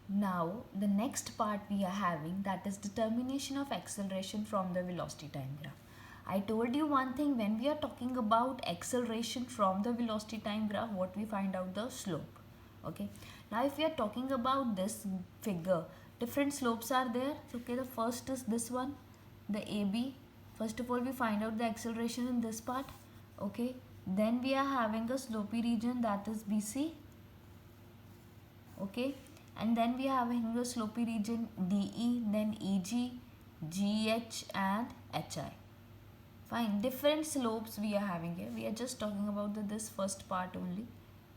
Now the next part we are having, that is determination of acceleration from the velocity time graph. I told you one thing, when we are talking about acceleration from the velocity time graph, what we find out? The slope. Okay. Now if we are talking about this figure, different slopes are there. Okay, the first is this one, the AB. First of all we find out the acceleration in this part. Okay. Then we are having a slopy region, that is BC. Okay, and then we are having the slopy region DE, then EG, GH and HI. Fine, different slopes we are having here. We are just talking about this first part only,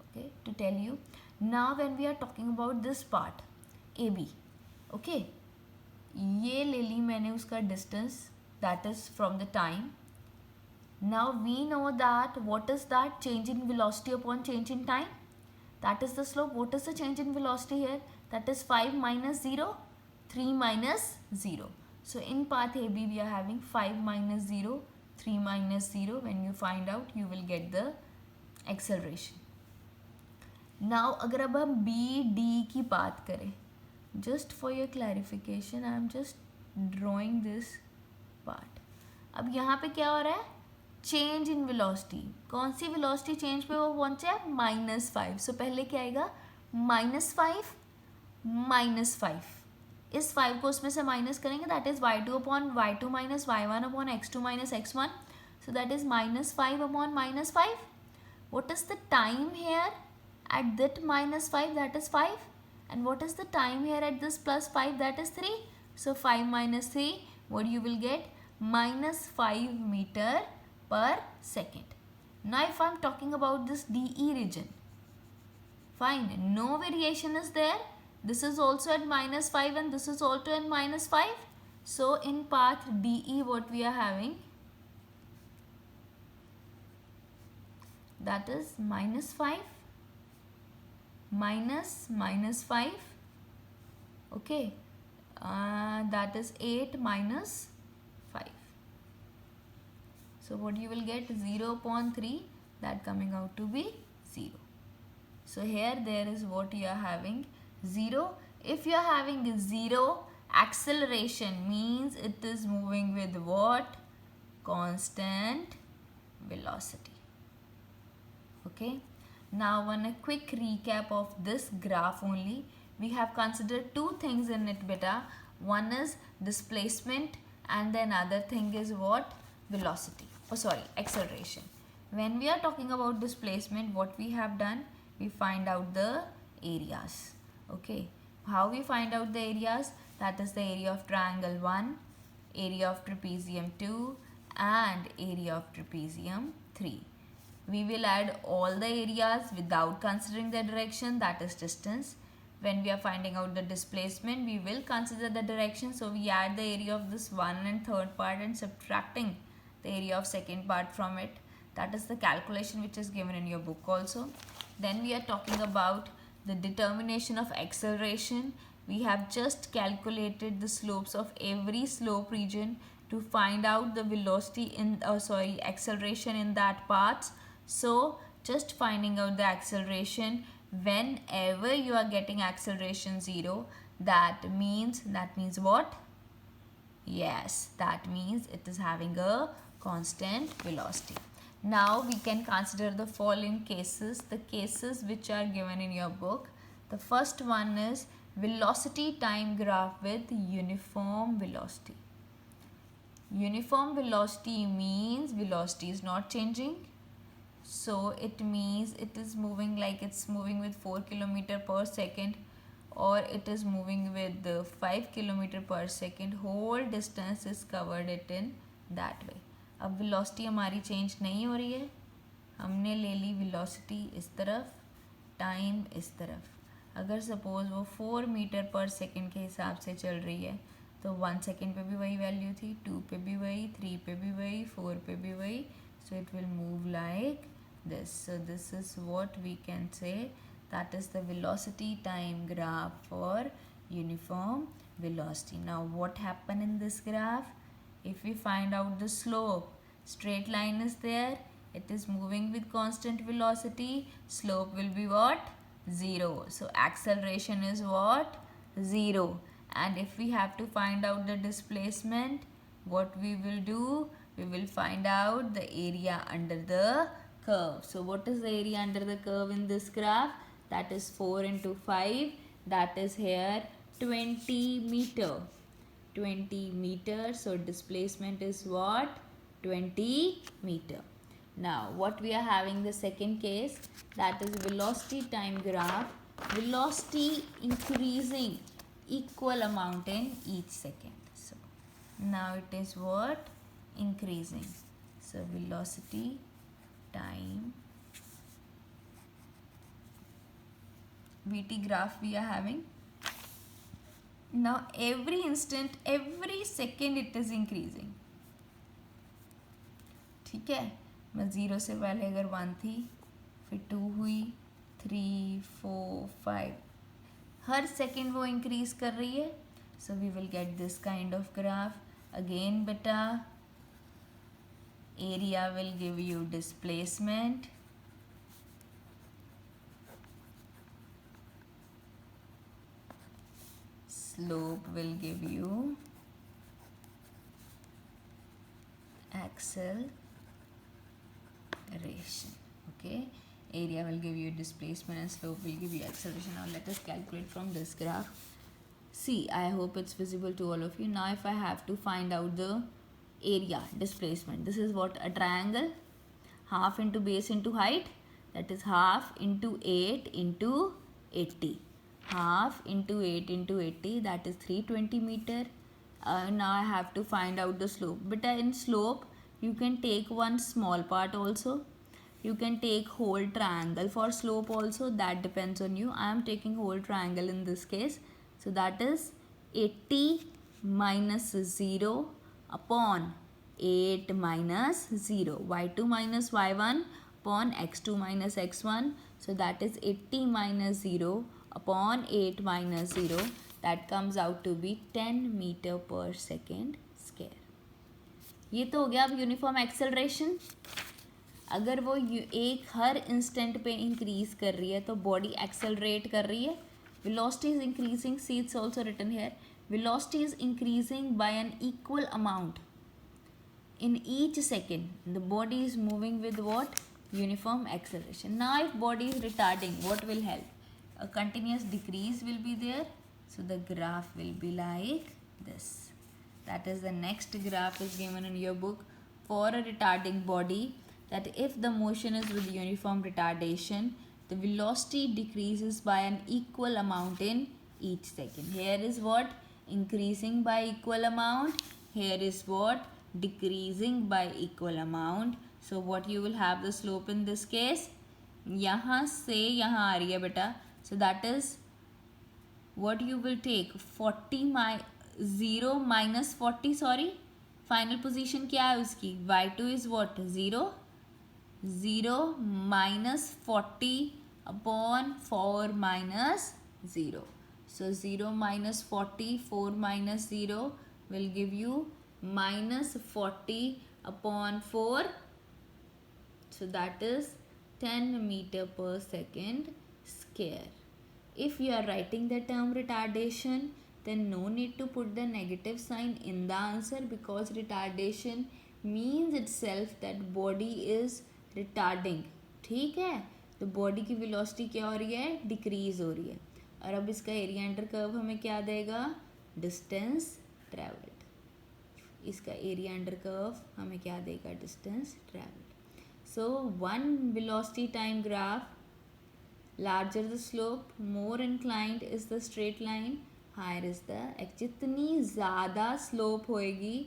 okay, to tell you. Now when we are talking about this part AB, okay, ये ले ली मैंने उसका distance, that is from the time. Now we know that what is that change in velocity upon change in time. That is the slope. What is the change in velocity here? That is 5 minus 0, 3 minus 0. So in path AB we are having 5 minus 0, 3 minus 0. When you find out, you will get the acceleration. Now अगर अब हम BD की बात करें, just for your clarification I am just drawing this part. अब यहाँ पे क्या हो रहा है? Change in velocity. कौन सी वेलोसिटी चेंज पे वो पहुंचे है? -5. सो पहले क्या आएगा? -5 -5. इस 5 को उसमें से माइनस करेंगे, that is y2 upon y2 minus y1 upon x2 minus x1. So that is -5 upon -5. what is the time here at that -5? That is 5. And what is the time here at this +5? That is 3. So 5 minus 3, what you will get? -5 meter per second. Now if I am talking about this DE region, fine, no variation is there. This is also at -5 and this is also at -5. So in path DE what we are having, that is -5 minus -5, okay, that is 8 minus 5. So what you will get? 0.3, that coming out to be 0. So here there is what you are having, 0. If you are having 0, acceleration means it is moving with what? Constant velocity. Okay. Now on a quick recap of this graph only, we have considered two things in it beta. One is displacement and the another thing is what? Velocity. Oh sorry, acceleration. When we are talking about displacement, what we have done? We find out the areas. Okay. How we find out the areas? That is the area of triangle 1, area of trapezium 2 and area of trapezium 3. We will add all the areas without considering the direction, that is distance. When we are finding out the displacement, we will consider the direction. So we add the area of this 1 and third part and subtracting the area of second part from it. That is the calculation which is given in your book also. Then we are talking about the determination of acceleration. We have just calculated the slopes of every slope region to find out the velocity in acceleration in that path. So just finding out the acceleration, whenever you are getting acceleration 0, that means what? Yes, that means it is having a constant velocity. Now we can consider the following cases, the cases which are given in your book. The first one is velocity time graph with uniform velocity. Uniform velocity means velocity is not changing. So it means it is moving like it's moving with 4 km per second, or it is moving with 5 km per second. Whole distance is covered it in that way. अब velocity हमारी change नहीं हो रही है, हमने ले ली velocity इस तरफ, time इस तरफ. अगर suppose वो 4 मीटर पर सेकेंड के हिसाब से चल रही है तो 1 सेकेंड पे भी वही वैल्यू थी, 2 पे भी वही, 3 पे भी वही, 4 पे भी वही. So it will move like this. So this is what we can say, that is the velocity time graph for uniform velocity. Now what happened in this graph? If we find out the slope, straight line is there, it is moving with constant velocity, slope will be what? 0. So acceleration is what? 0. And if we have to find out the displacement, what we will do? We will find out the area under the curve. So what is the area under the curve in this graph? That is 4 into 5. That is here 20 meter. 20 meters. So displacement is what? 20 meter. Now what we are having the second case, that is velocity time graph. Velocity increasing equal amount in each second. So now it is what? Increasing. So velocity time VT graph we are having. Now every instant, every second it is increasing. ठीक है, मैं 0 से पहले अगर 1 थी, फिर 2 हुई, 3, 4, 5, हर second वो इंक्रीज कर रही है. So we will get this kind of graph. Again बेटा, area will give you displacement. Slope will give you acceleration. Okay, area will give you displacement and slope will give you acceleration. Now let us calculate from this graph. See, I hope it's visible to all of you. Now if I have to find out the area displacement, this is what? A triangle. Half into base into height, that is half into 8 into 80. Half into 8 into 80, that is 320 meter. Now I have to find out the slope. But in slope, you can take one small part also. You can take whole triangle for slope also. That depends on you. I am taking whole triangle in this case. So that is 80 minus 0 upon 8 minus 0. y2 minus y1 upon x2 minus x1. So that is 80 minus 0 upon 8 minus 0, that comes out to be 10 meter per second square. ये तो हो गया अब uniform acceleration. अगर वो एक हर instant पे increase कर रही है तो बॉडी एक्सेलरेट कर रही है. velocity is increasing, see it's also written here, velocity is increasing by an equal amount in each second. The body is moving with what? Uniform acceleration. Now if body is retarding, what will help? A continuous decrease will be there. So the graph will be like this. That is the next graph is given in your book for a retarding body, that if the motion is with uniform retardation, the velocity decreases by an equal amount in each second. Here is what? Increasing by equal amount. Here is what? Decreasing by equal amount. So what you will have the slope in this case? यहाँ से यहाँ आ रही है बेटा. So that is what you will take 0 minus 40, sorry, final position क्या है उसकी? y2 is what? 0 minus 40 upon 4 minus 0. So 0 minus 40, 4 minus 0 will give you minus 40 upon 4. So that is 10 meter per second square. If you are writing the term retardation, then no need to put the negative sign in the answer, because retardation means itself that body is retarding. ठीक है, तो body की velocity क्या हो रही है? Decrease हो रही है. और अब इसका एरिया अंडर कर्व हमें क्या देगा? Distance travelled. इसका एरिया अंडर कर्व हमें क्या देगा? Distance travelled. So one velocity time graph, larger the slope, more inclined is the straight line, higher is the. जितनी ज़्यादा slope होएगी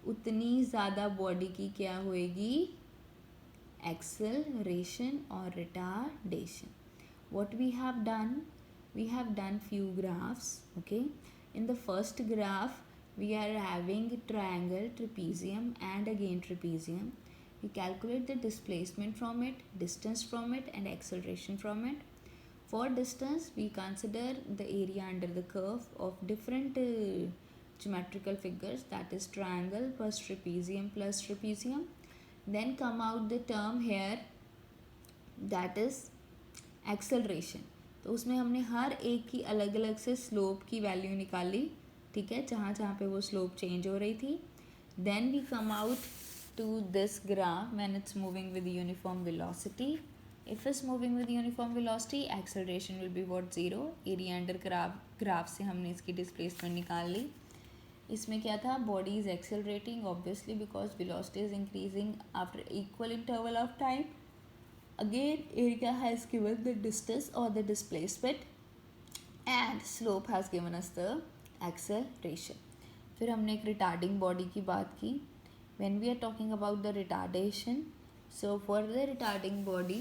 उतनी ज़्यादा body की क्या होएगी? Acceleration or retardation. What we have done few graphs. Okay, in the first graph we are having triangle, trapezium and again trapezium. We calculate the displacement from it, distance from it and acceleration from it. For distance, we consider the area under the curve of different geometrical figures, that is triangle plus trapezium. Then come out the term here, that is acceleration. तो उसमें हमने हर एक की अलग अलग से slope की value निकाली, ठीक है, जहाँ जहाँ पे वो स्लोप चेंज हो रही थी. Then we come out to this graph when it's moving with uniform velocity. If it's moving with uniform velocity acceleration will be what 0. Area under graph से हमने इसकी डिस्प्लेसमेंट निकाल ली. इसमें क्या था, body is accelerating obviously because velocity is increasing after equal interval of time. Again, area has given the distance or the displacement and slope has given us the acceleration. फिर हमने एक retarding body की बात की. When we are talking about the retardation, so for the retarding body,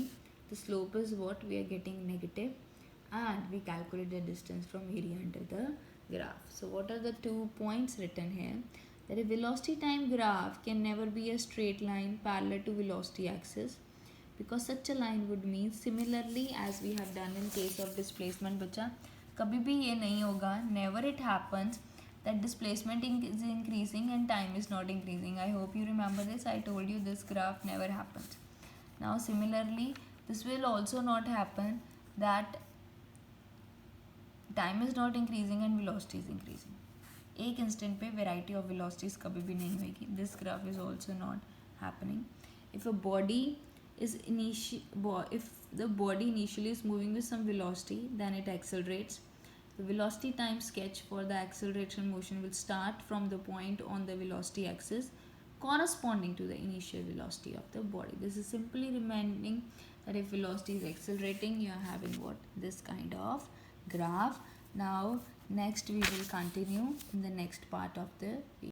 the slope is what we are getting negative and we calculate the distance from area under the graph. So what are the 2 points written here? That a velocity time graph can never be a straight line parallel to velocity axis, because such a line would mean similarly as we have done in case of displacement. बच्चा कभी भी ये नहीं होगा, never it happens that displacement is increasing and time is not increasing. I hope you remember this. I told you this graph never happens. Now similarly this will also not happen that time is not increasing and velocity is increasing. एक instant पे variety of velocities कभी भी नहीं होगी. This graph is also not happening. If a body is if the body initially is moving with some velocity, then it accelerates. The velocity time sketch for the acceleration motion will start from the point on the velocity axis corresponding to the initial velocity of the body. This is simply reminding that if velocity is accelerating, you are having what, this kind of graph. Now next we will continue in the next part of the video.